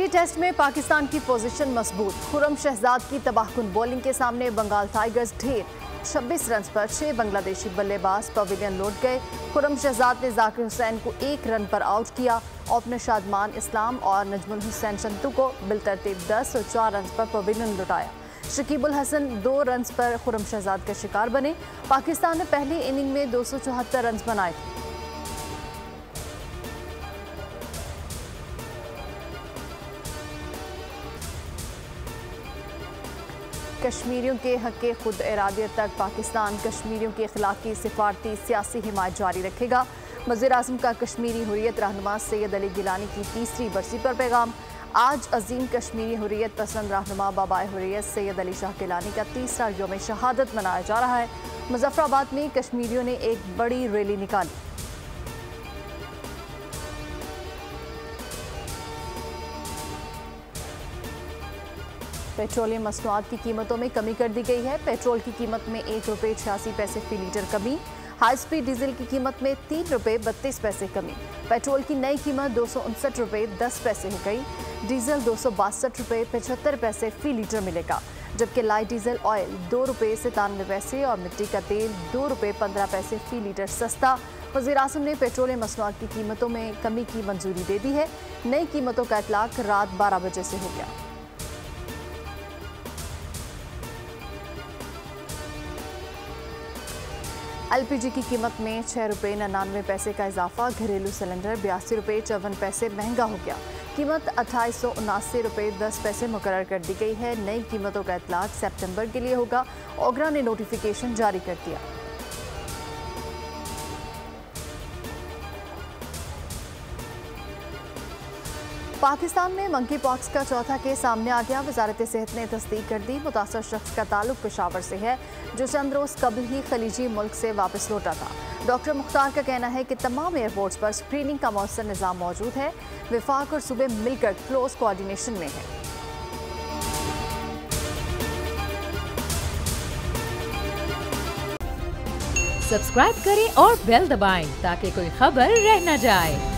पहले टेस्ट में पाकिस्तान की पोजीशन मजबूत। खुर्रम शहजाद की तबाहकुन बॉलिंग के सामने बंगाल टाइगर्स ढेर। 26 रन पर 6 बांग्लादेशी बल्लेबाज पवेलियन लौट गए। खुर्रम शहजाद ने जाकिर हुसैन को 1 रन पर आउट किया। ओपनर शादमान इस्लाम और नजमुल हुसैन शंतु को बिलतरतीब 10 और 4 रन पर पवेलियन लौटाया। शकीबुल हसन 2 रन पर खुर्रम शहजाद के शिकार बने। पाकिस्तान ने पहली इनिंग में 274 रन बनाए थे। कश्मीरियों के हक़ खुद इरादियत तक पाकिस्तान कश्मीरियों के खिलाफी सिफारती सियासी हिमायत जारी रखेगा। वज़ीर-ए-आज़म का कश्मीरी हुर्रियत रहनुमा सैयद अली गिलानी की तीसरी बरसी पर पैगाम। आज अजीम कश्मीरी हुर्रियत पसंद रहनुमा बाबाए हुर्रियत सैयद अली शाह गिलानी का तीसरा यौम शहादत मनाया जा रहा है। मुजफ्फराबाद में कश्मीरियों ने एक बड़ी रैली निकाली। पेट्रोलियम मसनूआत की कीमतों में कमी कर दी गई है। पेट्रोल की कीमत में 1 रुपये 86 पैसे फी लीटर कमी। हाई स्पीड डीजल की कीमत में 3 रुपये 32 पैसे कमी। पेट्रोल की नई कीमत 259 रुपये 10 पैसे हो गई। डीजल 262 रुपये 75 पैसे फी लीटर मिलेगा, जबकि लाइट डीजल ऑयल 2 रुपये 97 पैसे और मिट्टी का तेल 2 रुपये 15 पैसे फी लीटर सस्ता। वज़ीर-ए-आज़म ने पेट्रोलियम मसनूआत की कीमतों में कमी की मंजूरी दे दी है। नई कीमतों का इतलाक रात 12 बजे से हो गया। LPG की कीमत में 6 रुपये 99 पैसे का इजाफा। घरेलू सिलेंडर 82 रुपये 54 पैसे महंगा हो गया। कीमत 2879 रुपये 10 पैसे मुकर्रर कर दी गई है। नई कीमतों का इतलाक सितंबर के लिए होगा। ओगरा ने नोटिफिकेशन जारी कर दिया। पाकिस्तान में मंकी पॉक्स का चौथा केस सामने आ गया। वजारत सेहत ने तस्दीक कर दी। मुतासर शख्स का ताल्लुक पेशावर से है, जो चंद रोज कबल ही खलीजी मुल्क से वापस लौटा था। डॉक्टर मुख्तार का कहना है कि तमाम एयरपोर्ट्स पर स्क्रीनिंग का मौसर निज़ाम मौजूद है। विफाक और सूबे मिलकर क्लोज कोऑर्डिनेशन में है। सब्सक्राइब करें और बेल दबाएं ताकि कोई खबर रह न जाए।